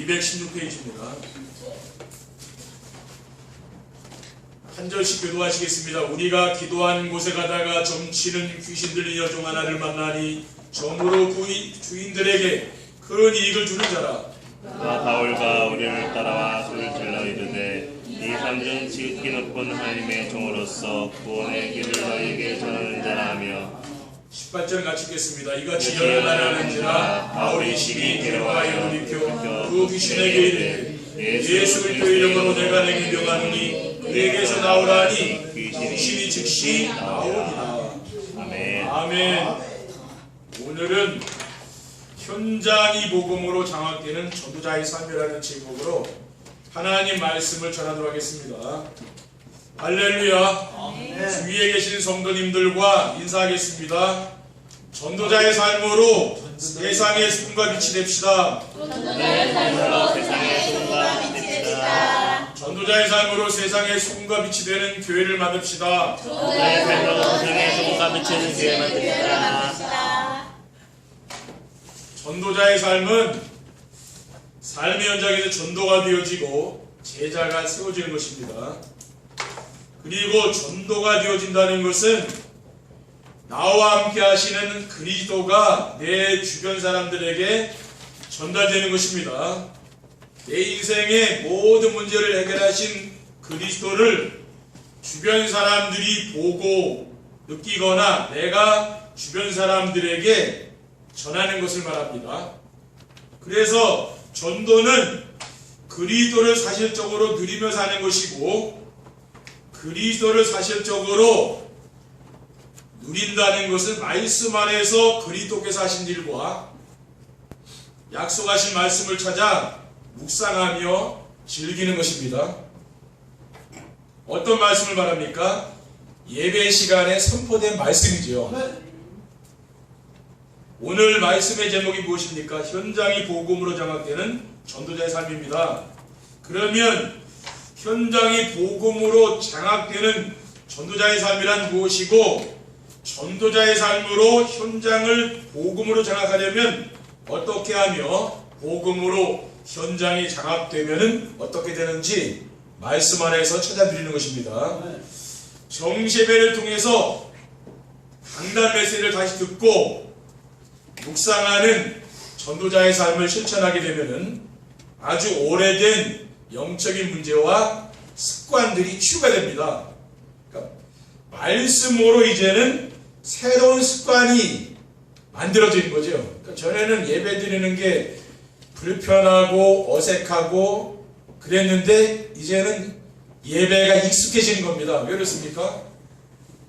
216페이지입니다. 한 절씩 교도하시겠습니다. 우리가 기도한 곳에 가다가 점치는 귀신 들린 여종 하나를 만나니 점으로 주인들에게 큰 이익을 주는 자라. 그가 바울과 우리를 따라와 소리를 질러 이르되 이 사람들은 지극히 높은 하나님의 종으로서 구원의 길을 너희에게 전하는 자라 하며 18절 같이 읽겠습니다. 이같이 여러 나라를 하는지라 바울이 심히 괴로워하여 돌이켜 그 귀신에게 이르되 예수 그리스도의 이름으로 내가 내게 명하노니 그에게서 나오라 하니 귀신이 즉시 나오니라. 아멘. 아멘. 오늘은 현장이 복음으로 장악되는 전도자의 삶이라는 제목으로 하나님 말씀을 전하도록 하겠습니다. 할렐루야. 주위에 계신 성도님들과 인사하겠습니다. 전도자의 삶으로 세상의 소금과 빛이 됩시다. 전도자의 삶으로 세상의 소금과 빛이 되는 교회를 만듭시다. 전도자의 삶으로 세상의 소금과 빛이 되는 교회 만듭시다. 전도자의 삶은 삶의 현장에서 전도가 되어지고 제자가 세워지는 것입니다. 그리고 전도가 되어진다는 것은 나와 함께 하시는 그리스도가 내 주변 사람들에게 전달되는 것입니다. 내 인생의 모든 문제를 해결하신 그리스도를 주변 사람들이 보고 느끼거나 내가 주변 사람들에게 전하는 것을 말합니다. 그래서 전도는 그리스도를 사실적으로 누리며 사는 것이고 그리스도를 사실적으로 누린다는 것은 말씀 안에서 그리스도께서 하신 일과 약속하신 말씀을 찾아 묵상하며 즐기는 것입니다. 어떤 말씀을 말합니까? 예배 시간에 선포된 말씀이죠. 오늘 말씀의 제목이 무엇입니까? 현장이 복음으로 장악되는 전도자의 삶입니다. 그러면 현장이 복음으로 장악되는 전도자의 삶이란 무엇이고 전도자의 삶으로 현장을 복음으로 장악하려면 어떻게 하며 복음으로 현장이 장악되면 어떻게 되는지 말씀 안에서 찾아드리는 것입니다. 정시예배를 통해서 강단 메시지를 다시 듣고 묵상하는 전도자의 삶을 실천하게 되면 아주 오래된 영적인 문제와 습관들이 치유가 됩니다. 그러니까 말씀으로 이제는 새로운 습관이 만들어지는 거죠. 그러니까 전에는 예배 드리는 게 불편하고 어색하고 그랬는데 이제는 예배가 익숙해지는 겁니다. 왜 그렇습니까?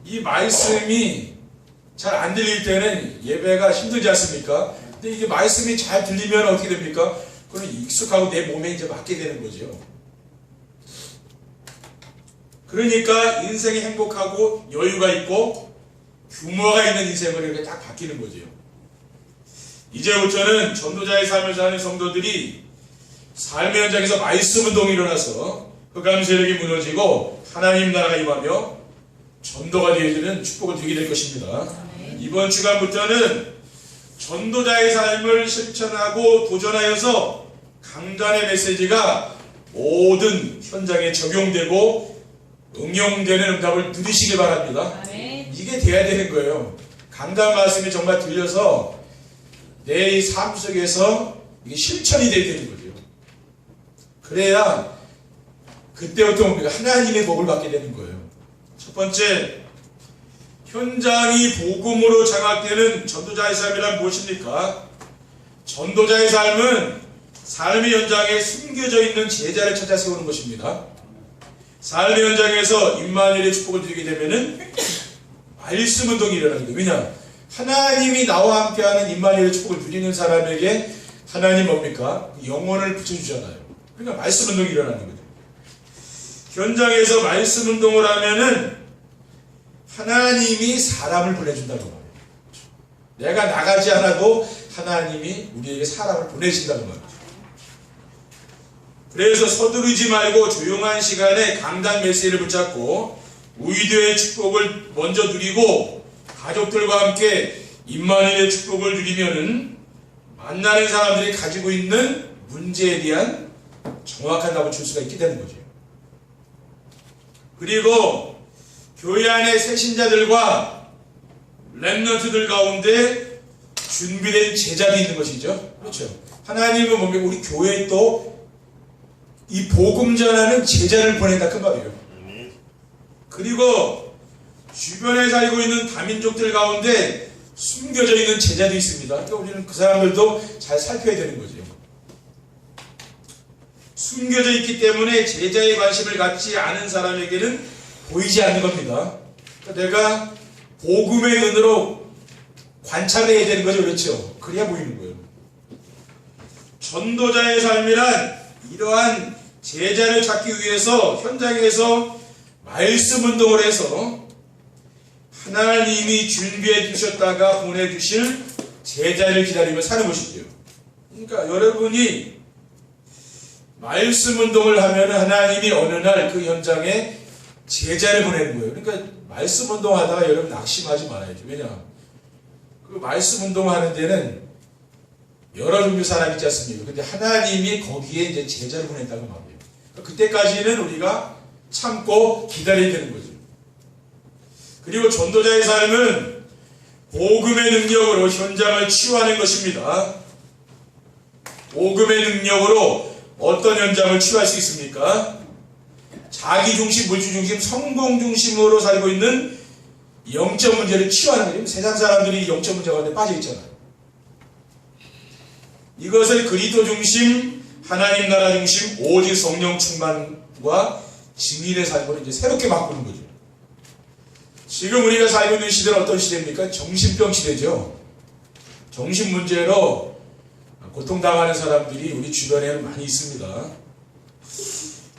이 말씀이 잘 안 들릴 때는 예배가 힘들지 않습니까? 근데 이게 말씀이 잘 들리면 어떻게 됩니까? 그건 익숙하고 내 몸에 이제 맞게 되는 거죠. 그러니까 인생이 행복하고 여유가 있고 규모가 있는 인생으로 이렇게 딱 바뀌는 거죠. 이제부터는 전도자의 삶을 사는 성도들이 삶의 현장에서 말씀 운동이 일어나서 흑암 세력이 무너지고 하나님 나라가 임하며 전도가 되어지는 축복을 드리게 될 것입니다. 이번 주간부터는 전도자의 삶을 실천하고 도전하여서 강단의 메시지가 모든 현장에 적용되고 응용되는 응답을 누리시길 바랍니다. 이게 돼야 되는 거예요. 강단 말씀이 정말 들려서 내 삶 속에서 이게 실천이 돼야 되는 거죠. 그래야 그때부터 우리가 하나님의 복을 받게 되는 거예요. 첫 번째, 현장이 복음으로 장악되는 전도자의 삶이란 무엇입니까? 전도자의 삶은 삶의 현장에 숨겨져 있는 제자를 찾아 세우는 것입니다. 삶의 현장에서 임마누엘의 축복을 드리게 되면은 말씀 운동이 일어나는 거예요. 왜냐? 하나님이 나와 함께하는 임마누엘의 축복을 누리는 사람에게 하나님 뭡니까? 영혼을 붙여주잖아요. 그러니까 말씀 운동이 일어나는 거죠. 현장에서 말씀 운동을 하면은 하나님이 사람을 보내준다는 거예요. 내가 나가지 않아도 하나님이 우리에게 사람을 보내신다는 거예요. 그래서 서두르지 말고 조용한 시간에 강단 메시지를 붙잡고 우이도의 축복을 먼저 누리고 가족들과 함께 임마누엘의 축복을 누리면은 만나는 사람들이 가지고 있는 문제에 대한 정확한 답을 줄 수가 있게 되는 거죠. 그리고 교회 안의 새신자들과 렘넌트들 가운데 준비된 제자도 있는 것이죠. 그렇죠. 하나님은 뭡니까? 우리 교회에 또 이 복음 전하는 제자를 보낸다 그 말이에요. 그리고 주변에 살고 있는 다민족들 가운데 숨겨져 있는 제자도 있습니다. 그러니까 우리는 그 사람들도 잘 살펴야 되는 거죠. 숨겨져 있기 때문에 제자의 관심을 갖지 않은 사람에게는 보이지 않는 겁니다. 그러니까 내가 복음의 눈으로 관찰해야 되는 거죠. 그렇죠? 그래야 보이는 거예요. 전도자의 삶이란 이러한 제자를 찾기 위해서 현장에서 말씀 운동을 해서 하나님이 준비해 주셨다가 보내주실 제자를 기다리며 사는 것이죠. 그러니까 여러분이 말씀 운동을 하면 하나님이 어느 날 그 현장에 제자를 보내는 거예요. 그러니까 말씀 운동하다가 여러분 낙심하지 말아야죠. 왜냐? 그 말씀 운동하는 데는 여러 종류 사람이 있지 않습니까? 근데 하나님이 거기에 이제 제자를 보낸다고 말해요. 그때까지는 우리가 참고 기다려야 되는 거죠. 그리고 전도자의 삶은 복음의 능력으로 현장을 치유하는 것입니다. 복음의 능력으로 어떤 현장을 치유할 수 있습니까? 자기 중심, 물질 중심, 성공 중심으로 살고 있는 영적 문제를 치유하는 거예요. 세상 사람들이 영적 문제 가운데 빠져 있잖아요. 이것을 그리스도 중심, 하나님 나라 중심, 오직 성령 충만과 증인의 삶으로 이제 새롭게 바꾸는 거죠. 지금 우리가 살고 있는 시대는 어떤 시대입니까? 정신병 시대죠. 정신 문제로 고통당하는 사람들이 우리 주변에는 많이 있습니다.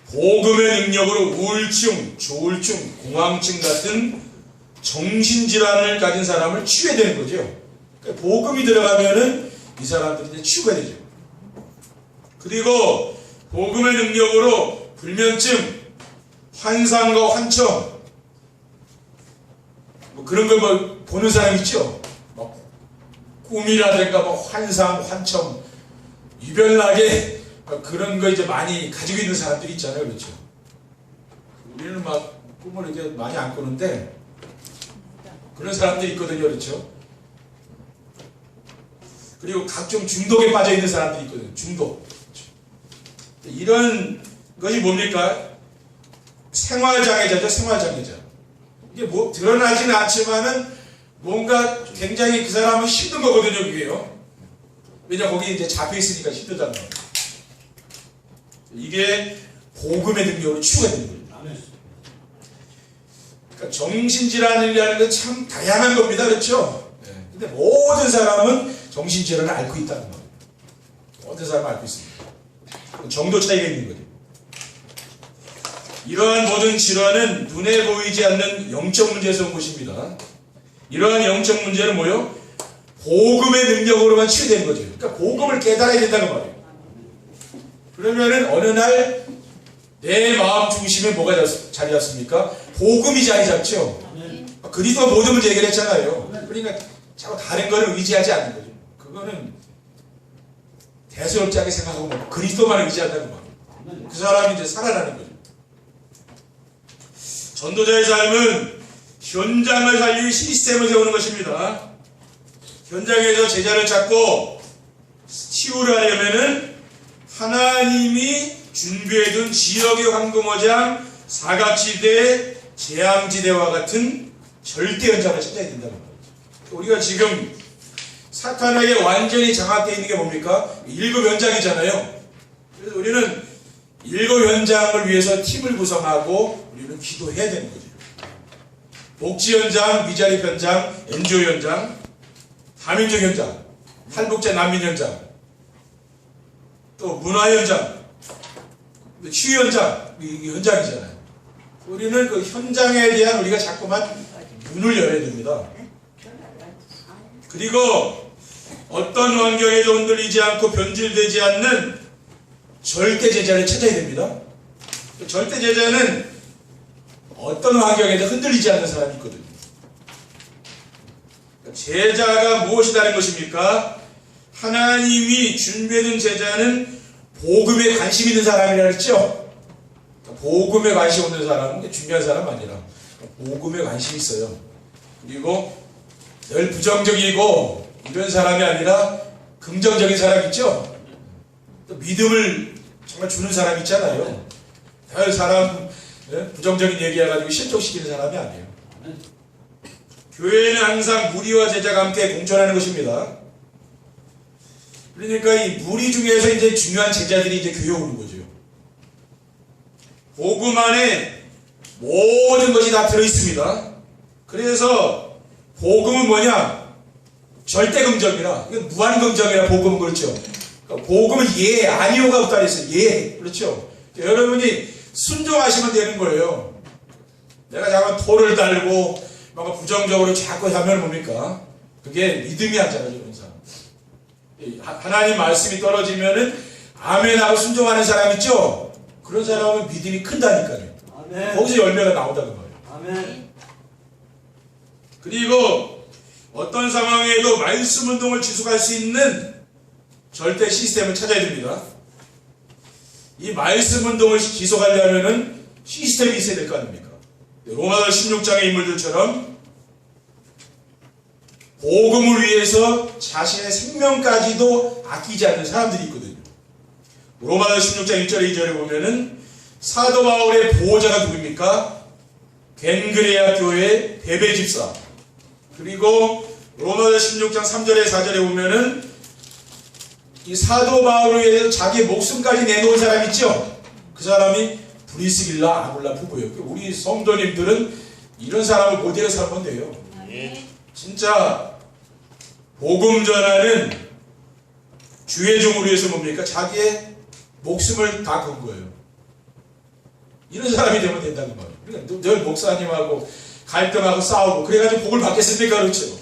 복음의 능력으로 우울증, 조울증, 공황증 같은 정신질환을 가진 사람을 치유해야 되는 거죠. 그러니까 복음이 들어가면은 이 사람들이 이제 치유가 되죠. 그리고 복음의 능력으로 불면증, 환상과 환청, 뭐 그런 걸 뭐 보는 사람 있죠. 막 꿈이라든가 뭐 환상, 환청, 유별나게 그런 거 이제 많이 가지고 있는 사람들이 있잖아요, 그렇죠? 우리는 막 꿈을 이렇게 많이 안 꾸는데 그런 사람들이 있거든요, 그렇죠? 그리고 각종 중독에 빠져 있는 사람들이 있거든요, 중독. 이런 것이 뭡니까? 생활장애자죠, 생활장애자. 이게 뭐 드러나지는 않지만은 뭔가 굉장히 그 사람은 힘든 거거든요, 그게요. 왜냐, 거기 이제 잡혀 있으니까 힘들다는 거예요. 이게 복음의 능력으로 치유가 되는 거예요. 그러니까 정신질환이라는 건 참 다양한 겁니다, 그렇죠? 근데 모든 사람은 정신질환을 앓고 있다는 거예요. 모든 사람은 앓고 있습니다. 정도 차이가 있는 거죠. 이러한 모든 질환은 눈에 보이지 않는 영적 문제에서 온 것입니다. 이러한 영적 문제는 뭐요? 복음의 능력으로만 치유되는 거죠. 그러니까 복음을 깨달아야 된다는 말이에요. 그러면은 어느 날 내 마음 중심에 뭐가 자리 잡습니까? 복음이 자리 잡죠. 그리스도가 모든 문제 해결했잖아요. 그러니까 자꾸 다른 거를 의지하지 않는 거죠. 그거는 대수롭지 않게 생각하고 뭐 그리스도만 의지한다는 거예요. 그 사람이 이제 살아나는 거죠. 전도자의 삶은 현장을 살릴 시스템을 세우는 것입니다. 현장에서 제자를 찾고 치유를 하려면은 하나님이 준비해둔 지역의 황금어장, 사각지대, 재앙지대와 같은 절대 현장을 찾아야 된다는 거예요. 우리가 지금 사탄에게 완전히 장악되어 있는 게 뭡니까? 1급 현장이잖아요. 그래서 우리는 1급 현장을 위해서 팀을 구성하고 우리는 기도해야 되는 거죠. 복지 현장, 미자립 현장, NGO 현장, 다민족 현장, 탈북자 난민 현장, 또 문화 현장, 치유 현장, 이 현장이잖아요. 우리는 그 현장에 대한 우리가 자꾸만 눈을 열어야 됩니다. 그리고 어떤 환경에도 흔들리지 않고 변질되지 않는 절대 제자를 찾아야 됩니다. 절대 제자는 어떤 환경에도 흔들리지 않는 사람이 있거든요. 제자가 무엇이라는 것입니까? 하나님이 준비해둔 제자는 복음에 관심 있는 사람이라 그랬죠? 복음에 관심 없는 사람은 중요한 사람 아니라 복음에 관심 있어요. 그리고 늘 부정적이고 이런 사람이 아니라 긍정적인 사람 있죠? 또 믿음을 정말 주는 사람 있잖아요. 늘 사람 부정적인 얘기해가지고 실족시키는 사람이 아니에요. 교회는 항상 무리와 제자가 함께 공존하는 것입니다. 그러니까 이 무리 중에서 이제 중요한 제자들이 이제 교회 오는 거죠. 복음 안에 모든 것이 다 들어있습니다. 그래서 복음은 뭐냐? 절대 긍정이라, 이건 무한 긍정이라 복음은 그렇죠. 그러니까 복음은 예, 아니오가 없다 그랬어요. 예, 그렇죠. 여러분이 순종하시면 되는 거예요. 내가 자꾸 토를 달고 뭔가 부정적으로 자꾸 하면 뭡니까? 그게 믿음이 안 자라죠, 그런 사람. 하나님 말씀이 떨어지면은 아멘하고 순종하는 사람 있죠? 그런 사람은 믿음이 큰다니까요. 아멘. 거기서 열매가 나온다는 거예요. 아멘. 그리고 어떤 상황에도 말씀 운동을 지속할 수 있는 절대 시스템을 찾아야 됩니다. 이 말씀 운동을 지속하려면은 시스템이 있어야 될 거 아닙니까? 로마서 16장의 인물들처럼 복음을 위해서 자신의 생명까지도 아끼지 않는 사람들이 있거든요. 로마서 16장 1절에 2절에 보면은 사도 바울의 보호자가 누굽니까? 겐그레아 교회 베베 집사. 그리고 로마서 16장 3절에 4절에 보면은 이 사도 바울을 위해서 자기의 목숨까지 내놓은 사람 있죠? 그 사람이 브리스길라 아굴라 부부예요. 우리 성도님들은 이런 사람을 모델로 살면 돼요. 진짜 복음 전하는 주의 종을 위해서 뭡니까? 자기의 목숨을 다 건 거예요. 이런 사람이 되면 된다는 거예요. 그러니까 늘 목사님하고 갈등하고 싸우고 그래가지고 복을 받겠습니까? 그렇죠.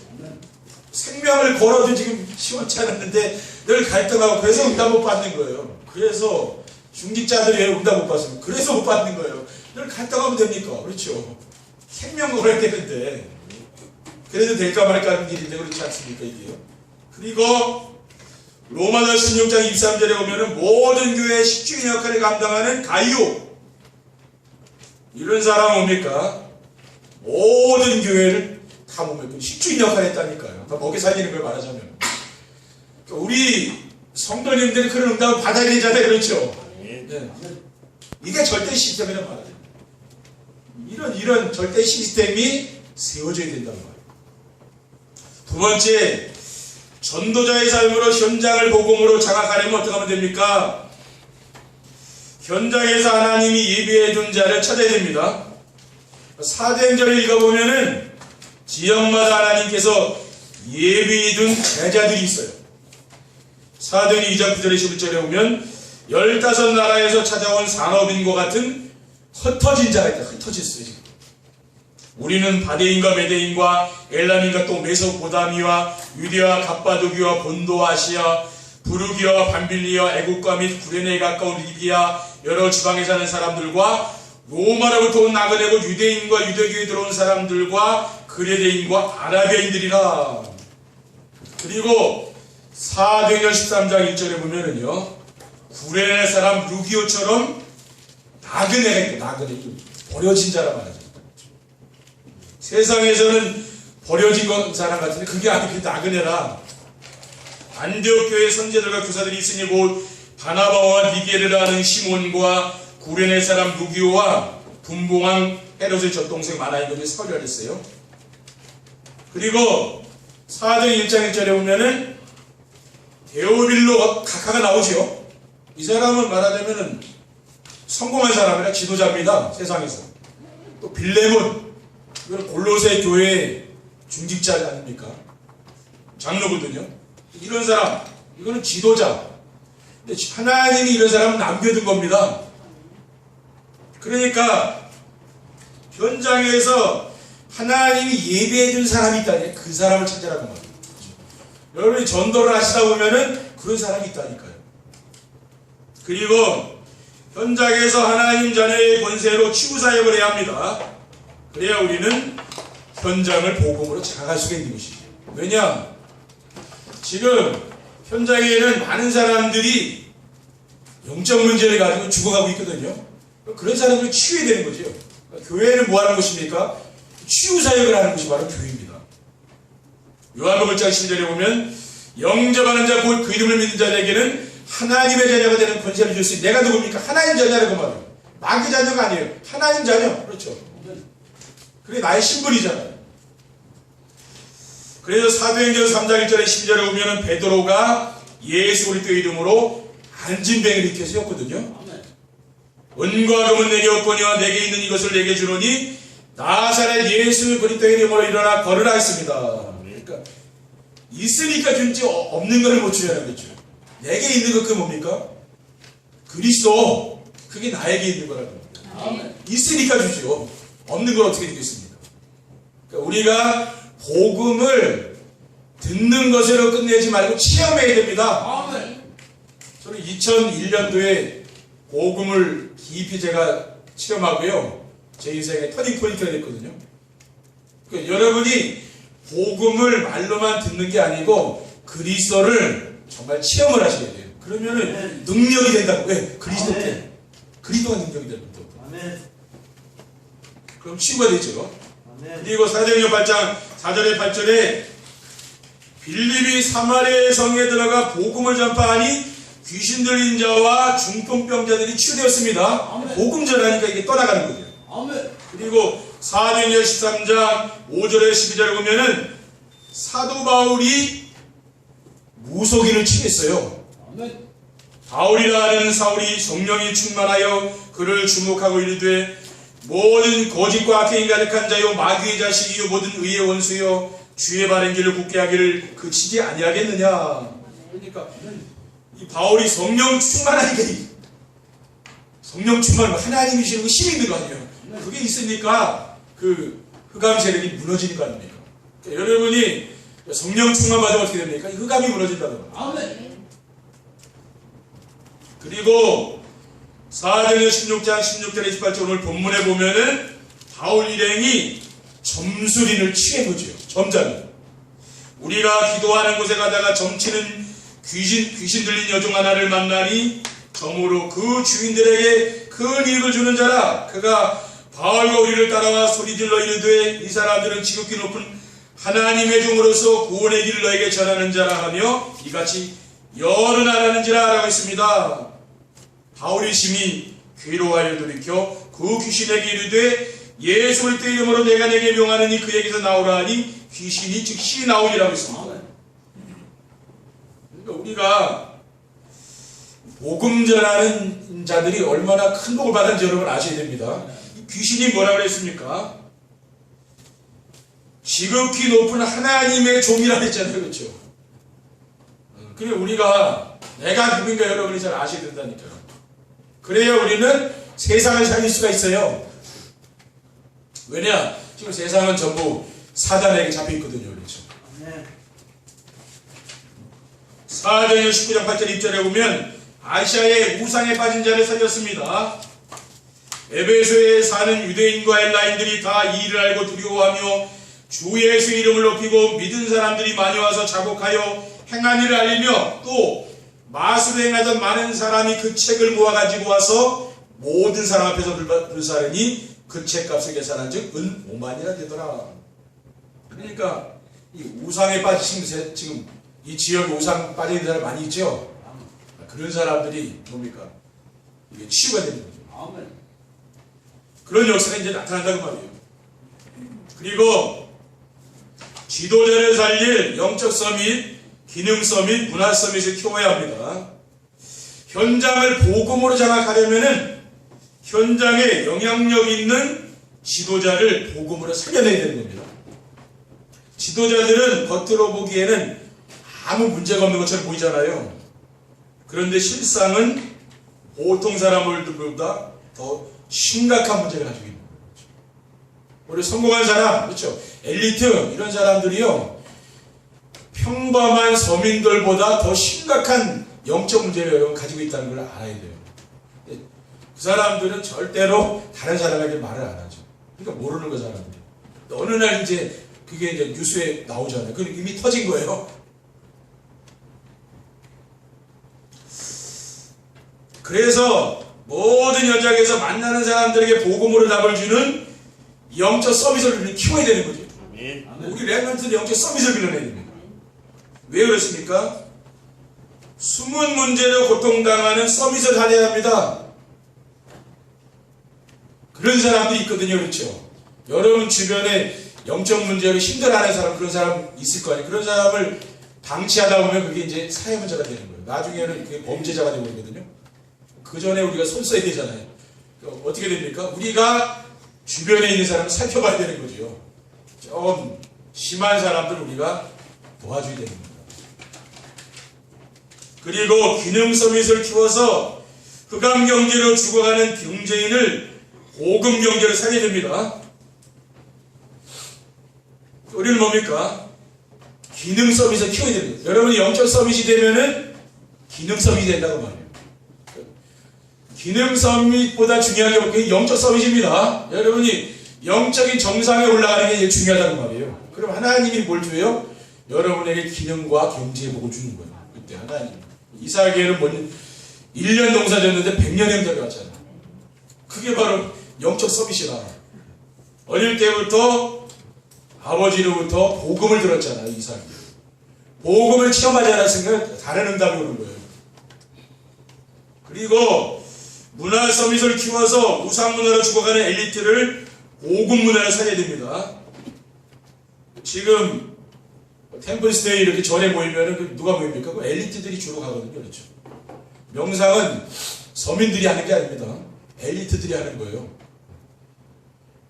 생명을 걸어도 지금 시원치 않았는데 늘 갈등하고 그래서 응답 못 받는 거예요. 그래서 중직자들이 왜 응답 못 받습니까? 그래서 못 받는 거예요. 늘 갈등하면 됩니까? 그렇죠. 생명 걸어야 되는데 그래도 될까 말까 하는 길인데 그렇지 않습니까? 이게요. 그리고 로마서 16장 23절에 보면은 모든 교회의 식주인 역할을 감당하는 가이오, 이런 사람 뭡니까? 모든 교회를 다 뭡니까? 식주인 역할을 했다니까요. 다 먹여 살리는 걸 말하자면. 그러니까 우리 성도님들이 그런 응답을 받아야 되잖아요. 그렇죠? 네. 이게 절대 시스템이란 말이에요. 이런 절대 시스템이 세워져야 된다는 거예요. 두 번째, 전도자의 삶으로 현장을 복음으로 장악하려면 어떻게 하면 됩니까? 현장에서 하나님이 예비해 둔 자를 찾아야 됩니다. 사도행전을 읽어보면은 지역마다 하나님께서 예비해 둔 제자들이 있어요. 사도행전 2장 9절에 11절에 보면 15나라에서 찾아온 산업인과 같은 흩어진 자가 있다. 흩어졌어요. 지금. 우리는 바데인과 메데인과 엘람인과 또 메소포다미와 유대와 갑바도기와 본도 아시아 부르기와 밤빌리아 애국과 및 구레네에 가까운 리비아 여러 지방에 사는 사람들과 로마로부터 온 나그네고 유대인과 유대교에 들어온 사람들과 그레데인과 아라비아인들이라. 그리고 사도행전 13장 1절에 보면은요, 구레네 사람 루기오처럼 나그네가 있고, 나그네, 버려진 자라 말하죠. 세상에서는 버려진 사람 같은데 그게 아니고 나그네라. 안디옥 교회 선제들과 교사들이 있으니 곧 바나바와 니게르라 하는 시몬과 구레네 사람 루기오와 분봉왕 헤롯의 젖동생 마나인들이 서열했어요. 그리고 사도행 1장 1절에 보면은 데오빌로 각하가 나오죠. 이 사람은 말하자면은 성공한 사람이라 지도자입니다. 세상에서. 또 빌레몬, 이건 골로새 교회 중직자 아닙니까? 장로거든요. 이런 사람, 이거는 지도자. 근데 하나님이 이런 사람은 남겨둔 겁니다. 그러니까 현장에서 하나님이 예배해준 사람이 있다니 그 사람을 찾으라는 거예요. 여러분이 전도를 하시다 보면은 그런 사람이 있다니까요. 그리고 현장에서 하나님 자녀의 권세로 치유사역을 해야 합니다. 그래야 우리는 현장을 복음으로 장악할 수가 있는 것이죠. 왜냐? 지금 현장에는 많은 사람들이 영적 문제를 가지고 죽어가고 있거든요. 그런 사람을 치유해야 되는 거죠. 교회는 뭐 하는 것입니까? 치유 사역을 하는 것이 바로 교회입니다. 요한복음 1장 10절에 보면 영접하는 자 곧 그 이름을 믿는 자에게는 하나님의 자녀가 되는 권세를 줄 수 있는, 내가 누굽니까? 하나님 자녀라고 말해요. 마귀 자녀가 아니에요. 하나님 자녀. 그렇죠. 그게 나의 신분이잖아요. 그래서 사도행전 3장 1절에 12절에 보면은 베드로가 예수 그리스도의 이름으로 안진뱅이를 일으켜 세웠거든요. 은과 금은 내게 없거니와 내게 있는 이것을 내게 주노니 나사렛 예수 그리스도의 이름으로 일어나 걸으라 했습니다. 그러니까 있으니까 준지 없는 것을 못 주냐는 거죠. 내게 있는 것 그 뭡니까? 그리스도. 그게 나에게 있는 거라는 겁니다. 있으니까 주죠. 없는 걸 어떻게 되겠습니까? 그러니까 우리가 복음을 듣는 것으로 끝내지 말고 체험해야 됩니다. 저는 2001년도에 복음을 깊이 제가 체험하고요, 제 인생의 터닝포인트가 됐거든요. 그러니까 여러분이 복음을 말로만 듣는 게 아니고 그리스도를 정말 체험을 하셔야 돼요. 그러면은 능력이 된다고. 왜? 그리스도 때. 그리스도가 능력이 되는 거예요. 그럼 치유가 되죠. 그리고 사도행전 8장 4절에 8절에 빌립이 사마리아 성에 들어가 복음을 전파하니 귀신 들린 자와 중풍병자들이 치유되었습니다. 복음 전하니까 이게 떠나가는 거죠. 그리고 사도행전 13장 5절에 12절에 보면은 사도 바울이 무속인을 치겠어요. 바울이라 하는 사울이 성령이 충만하여 그를 주목하고 이르되 모든 거짓과 악행이 가득한 자요 마귀의 자식이요 모든 의의 원수요 주의 바른 길을 굳게 하기를 그치지 아니하겠느냐. 그러니까 이 바울이 성령 충만하니까, 성령 충만하면 하나님이시는 거 힘이 있는 거 아니에요. 그게 있으니까 그 흑암 세력이 무너지는 거 아닙니까? 그러니까 여러분이 성령 충만 받으면 어떻게 됩니까? 이 흑암이 무너진다는 거예요. 그리고 사도행전 16장 16절에 18절 오늘 본문에 보면은 바울 일행이 점술인을 취한 거죠. 점장이. 우리가 기도하는 곳에 가다가 점치는 귀신 들린 여종 하나를 만나니 점으로 그 주인들에게 큰 이익을 주는 자라. 그가 바울과 우리를 따라와 소리질러 이르되 이 사람들은 지극히 높은 하나님의 종으로서 구원의 길을 너에게 전하는 자라 하며 이같이 여러 나라는지라 라고 했습니다. 바울이 심히 괴로워하여 돌이켜 그 귀신에게 이르되 예수 그리스도 이름으로 내가 내게 명하느니 그에게서 나오라 하니 귀신이 즉시 나오리라고 했습니다. 그러니까 우리가 복음 전하는 자들이 얼마나 큰 복을 받은지 여러분 아셔야 됩니다. 귀신이 뭐라고 했습니까? 지극히 높은 하나님의 종이라고 했잖아요. 그렇죠? 그래 우리가 내가 누구인가 여러분이 잘 아셔야 된다니까요. 그래야 우리는 세상을 살릴 수가 있어요. 왜냐? 지금 세상은 전부 사단에게 잡혀있거든요. 그렇죠? 사도행전 19장 8절 2절에 보면 아시아의 우상에 빠진 자를 살렸습니다. 에베소에 사는 유대인과 헬라인들이 다 이 일을 알고 두려워하며 주 예수 이름을 높이고 믿은 사람들이 많이 와서 자복하여 행한 일을 알리며 또 마술을 행하던 많은 사람이 그 책을 모아가지고 와서 모든 사람 앞에서 불사르니 그 책값을 계산한 즉 은 5만이나 되더라. 그러니까 이 우상에 빠지신 지금 이 지역에 우상 빠져있는 사람 많이 있죠. 그런 사람들이 뭡니까? 이게 치유가 되는 거죠. 그런 역사가 이제 나타난다고 말이에요. 그리고 지도자를 살릴 영적 서밋, 기능 서밋, 문화 서밋을 키워야 합니다. 현장을 복음으로 장악하려면은 현장에 영향력 있는 지도자를 복음으로 살려내야 되는 겁니다. 지도자들은 겉으로 보기에는 아무 문제가 없는 것처럼 보이잖아요. 그런데 실상은 보통 사람들보다 더 심각한 문제를 가지고 있는 거죠. 우리 성공한 사람, 그렇죠? 엘리트 이런 사람들이요 평범한 서민들보다 더 심각한 영적 문제를 여러분 가지고 있다는 걸 알아야 돼요. 그 사람들은 절대로 다른 사람에게 말을 안 하죠. 그러니까 모르는 거 사람들이. 어느 날 이제 그게 이제 뉴스에 나오잖아요. 그럼 이미 터진 거예요. 그래서 모든 현장에서 만나는 사람들에게 복음으로 답을 주는 영적 서비스를 키워야 되는 거죠. 아멘. 우리 렘넌트는 영적 서비스를 길러내야 됩니다. 왜 그렇습니까? 숨은 문제로 고통당하는 서비스를 하려야 합니다. 그런 사람들이 있거든요. 그렇죠? 여러분 주변에 영적 문제로 힘들어하는 사람, 그런 사람 있을 거 아니에요. 그런 사람을 방치하다 보면 그게 이제 사회 문제가 되는 거예요. 나중에는 그게 범죄자가 되거든요. 그 전에 우리가 손 써야 되잖아요. 어떻게 됩니까? 우리가 주변에 있는 사람을 살펴봐야 되는 거죠. 좀 심한 사람들 우리가 도와줘야 되는 겁니다. 그리고 균형 서비스를 키워서 흑암 경제로 죽어가는 경제인을 복음 경제로 살려야 됩니다. 우리는 뭡니까? 기능 서비스를 키워야 됩니다. 여러분이 영적 서비스 되면은 기능 서비스 된다고 말해요. 기능 서비스보다 중요한 게 영적 서비스입니다. 여러분이 영적인 정상에 올라가는 게 제일 중요하다는 말이에요. 그럼 하나님이 뭘 줘요? 여러분에게 기능과 경제의 복을 주는 거예요. 그때 하나님. 이삭에게는 1년 농사 졌는데 100년의 응답이 왔잖아. 그게 바로 영적 서비스라. 어릴 때부터 아버지로부터 복음을 들었잖아요. 이삭이. 복음을 체험하지 않았으니까 다른 응답이 오는 거예요. 그리고 문화 서비스를 키워서 우상 문화로 죽어가는 엘리트를 복음 문화로 살려야 됩니다. 지금 템플스테이 이렇게 절에 모이면은 누가 모입니까? 그 엘리트들이 주로 가거든요. 그렇죠? 명상은 서민들이 하는 게 아닙니다. 엘리트들이 하는 거예요.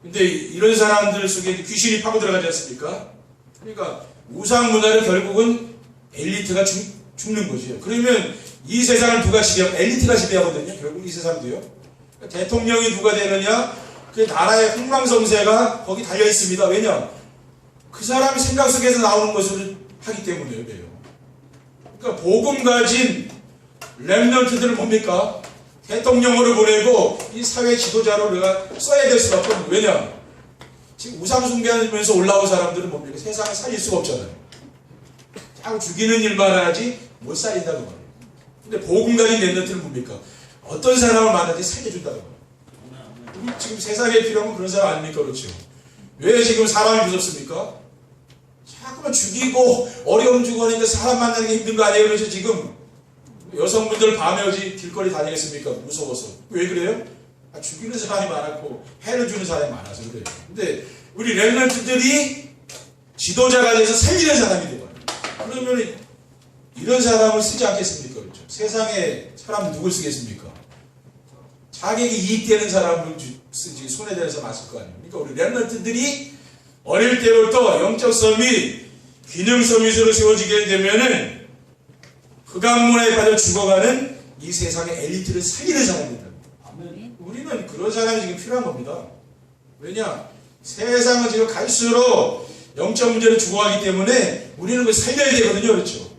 근데 이런 사람들 속에 귀신이 파고 들어가지 않습니까? 그러니까 우상 문화를 결국은 엘리트가 죽는 거죠. 그러면 이 세상을 누가 지배하고 엘리트가 지배하거든요. 결국 이 세상도요. 대통령이 누가 되느냐? 그 나라의 흥망성쇠가 거기 달려 있습니다. 왜냐? 그 사람이 생각 속에서 나오는 것을 하기 때문에요. 그래요. 그러니까 복음 가진 렘넌트들은 뭡니까? 대통령으로 보내고 이 사회 지도자로 우리가 써야 될 수밖에 없는. 왜냐? 지금 우상 숭배하면서 올라온 사람들은 뭡니까? 세상을 살릴 수가 없잖아요. 자꾸 죽이는 일만 하지 못 살린다고 말해요. 근데 복음 가진 렘넌트는 뭡니까? 어떤 사람을 만나지 살려준다고 말해요. 우리 지금 세상에 필요한 건 그런 사람 아닙니까? 그렇죠? 왜 지금 사람이 무섭습니까? 자꾸만 죽이고 어려움 주고 하니까 사람 만나는 게 힘든 거 아니에요? 그래서 지금 여성분들 밤에 어디 길거리 다니겠습니까? 무서워서. 왜 그래요? 죽이는 사람이 많았고 해를 주는 사람이 많아서 그래요. 근데 우리 렘넌트들이 지도자가 돼서 살리는 사람이 되거든요. 그러면 이런 사람을 쓰지 않겠습니까? 그렇죠? 세상에 사람 누굴 쓰겠습니까? 자기에게 이익되는 사람을 쓰지 손에 대해서 맞을 거 아니에요. 그러니까 우리 렘넌트들이 어릴 때부터 영적 섬이 균형 서밋으로 세워지게 되면은 흑암 문화에 빠져 죽어가는 이 세상의 엘리트를 살리는 사람입니다. 우리는 그런 사람이 지금 필요한 겁니다. 왜냐? 세상은 지금 갈수록 영적 문제로 죽어가기 때문에 우리는 그걸 살려야 되거든요. 그렇죠?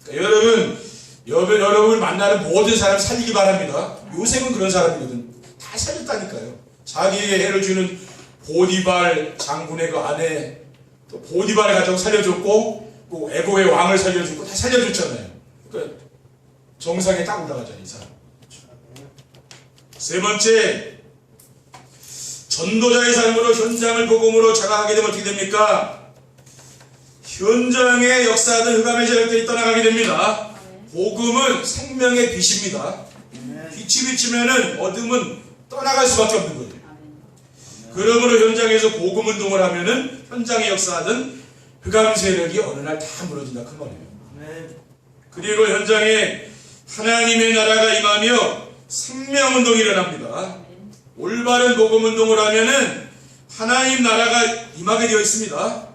그러니까 여러분을 만나는 모든 사람 살리기 바랍니다. 요셉은 그런 사람이거든. 다 살렸다니까요. 자기에게 해를 주는 보디발 장군의 그 아내, 또 보디발을 가지고 살려줬고, 또 애고의 왕을 살려주고 다 살려줬잖아요. 그러니까 정상에 딱 올라가잖아요, 이 사람. 세 번째, 전도자의 삶으로 현장을 복음으로 자각하게 되면 어떻게 됩니까? 현장의 역사든 흑암의 세력들이 떠나가게 됩니다. 복음은 생명의 빛입니다. 빛이 비치면은 어둠은 떠나갈 수밖에 없는 거예요. 그러므로 현장에서 복음 운동을 하면은 현장의 역사든 흑암 세력이 어느 날 다 무너진다 그 말이에요. 그리고 현장에 하나님의 나라가 임하며 생명 운동이 일어납니다. 올바른 복음 운동을 하면은 하나님 나라가 임하게 되어 있습니다.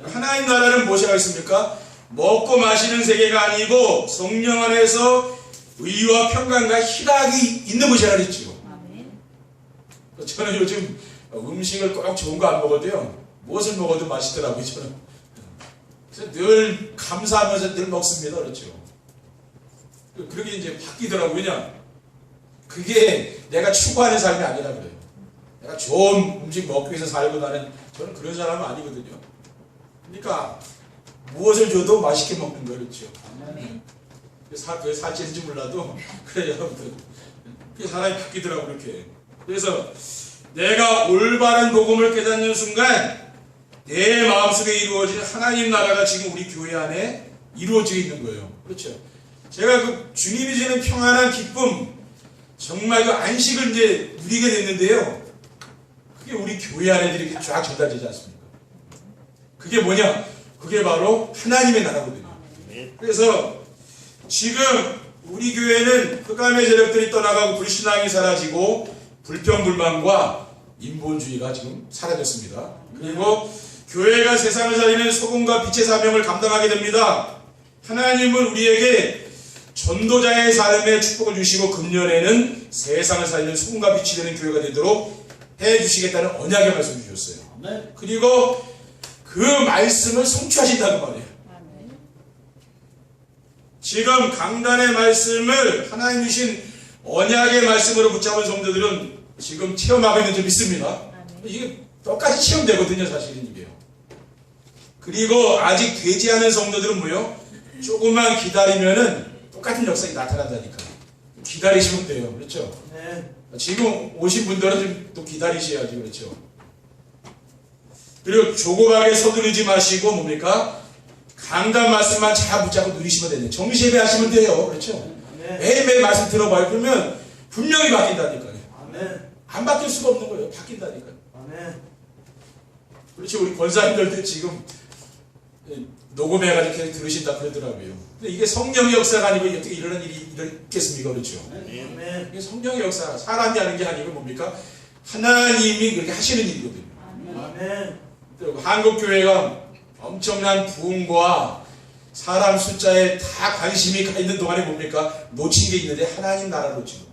하나님 나라는 무엇이라고 했습니까? 먹고 마시는 세계가 아니고 성령 안에서 의와 평강과 희락이 있는 곳이라 그랬죠. 저는 요즘 음식을 꼭 좋은 거 안 먹어도요, 무엇을 먹어도 맛있더라고요. 저는 그래서 늘 감사하면서 늘 먹습니다. 그렇죠. 그렇게 이제 바뀌더라고요. 왜냐? 그게 내가 추구하는 삶이 아니라 그래요. 내가 좋은 음식 먹기 위해서 살고 나는, 저는 그런 사람은 그게 사실인지 몰라도 그래요. 그 사람이 바뀌더라고 그렇게. 그래서 내가 올바른 복음을 깨닫는 순간 내 마음속에 이루어진 하나님 나라가 지금 우리 교회 안에 이루어져 있는 거예요. 그렇죠. 제가 그 주님이 주는 평안한 기쁨, 정말 그 안식을 이제 누리게 됐는데요. 그게 우리 교회 안에 이렇게 쫙 전달되지 않습니까? 그게 뭐냐? 그게 바로 하나님의 나라거든요. 그래서 지금 우리 교회는 흑암의 세력들이 떠나가고 불신앙이 사라지고 불평불만과 인본주의가 지금 사라졌습니다. 그리고 교회가 세상을 살리는 소금과 빛의 사명을 감당하게 됩니다. 하나님은 우리에게 전도자의 삶에 축복을 주시고 금년에는 세상을 살리는 소금과 빛이 되는 교회가 되도록 해주시겠다는 언약의 말씀을 주셨어요. 그리고 그 말씀을 성취하신다는 말이에요. 지금 강단의 말씀을 하나님 주신 언약의 말씀으로 붙잡은 성도들은 지금 체험하고 있는 줄 믿습니다. 이게 똑같이 체험되거든요, 사실은 이게요. 그리고 아직 되지 않은 성도들은 뭐요? 조금만 기다리면은 똑같은 역사가 나타난다니까. 기다리시면 돼요. 그렇죠? 네. 지금 오신 분들은 좀 또 기다리셔야지. 그렇죠? 그리고 조급하게 서두르지 마시고 뭡니까? 강단 말씀만 잘 붙잡고 누리시면 되네요. 정시예배 하시면 돼요. 그렇죠? 매일매일 말씀 들어봐요. 그러면 분명히 바뀐다니까요. 안 바뀔 수가 없는 거예요. 바뀐다니까요. 그렇죠. 우리 권사님들도 지금 녹음해가지고 계속 들으신다 그러더라고요. 근데 이게 성령의 역사가 아니고 어떻게 이런 일이 있겠습니까? 그렇죠? 이게 성령의 역사, 사람이 하는 게 아니고 뭡니까? 하나님이 그렇게 하시는 일이거든요. 그리고 한국교회가 엄청난 부흥과 사람 숫자에 다 관심이 가 있는 동안에 뭡니까? 놓친 게 있는데 하나님 나라로 지금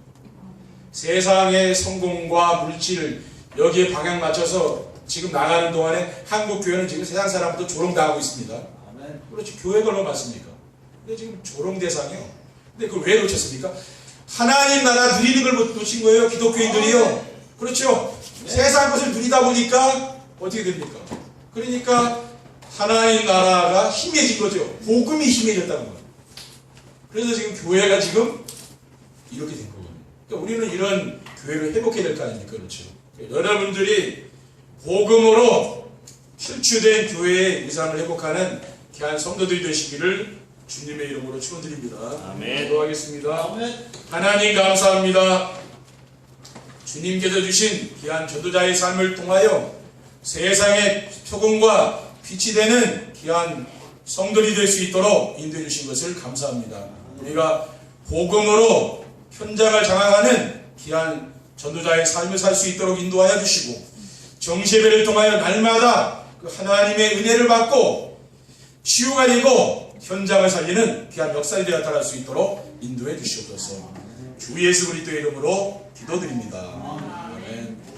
세상의 성공과 물질 여기에 방향 맞춰서 지금 나가는 동안에 한국교회는 지금 세상 사람부터 조롱당하고 있습니다. 그렇지, 교회가 얼마나 많습니까? 근데 지금 조롱 대상이요. 근데 그걸 왜 놓쳤습니까? 하나님 나라 누리는 걸 놓친 거예요. 기독교인들이요. 그렇죠. 세상 것을 누리다 보니까 어떻게 됩니까? 그러니까 하나님 나라가 힘해진 거죠. 복음이 힘해졌다는 거예요. 그래서 지금 교회가 지금 이렇게 된 거거든요. 그러니까 우리는 이런 교회를 회복해야 될 거 아닙니까? 그렇죠. 여러분들이 복음으로 실추된 교회의 위상을 회복하는 귀한 성도들이 되시기를 주님의 이름으로 축원드립니다. 아멘. 기도하겠습니다. 하나님 감사합니다. 주님께서 주신 귀한 전도자의 삶을 통하여 세상의 소금과 빛이 되는 귀한 성도들이 될 수 있도록 인도해 주신 것을 감사합니다. 우리가 복음으로 현장을 장악하는 귀한 전도자의 삶을 살 수 있도록 인도하여 주시고 정시예배를 통하여 날마다 그 하나님의 은혜를 받고 치유가 되고 현장을 살리는 귀한 역사에 나타날 수 있도록 인도해 주시옵소서. 주 예수 그리스도의 이름으로 기도드립니다.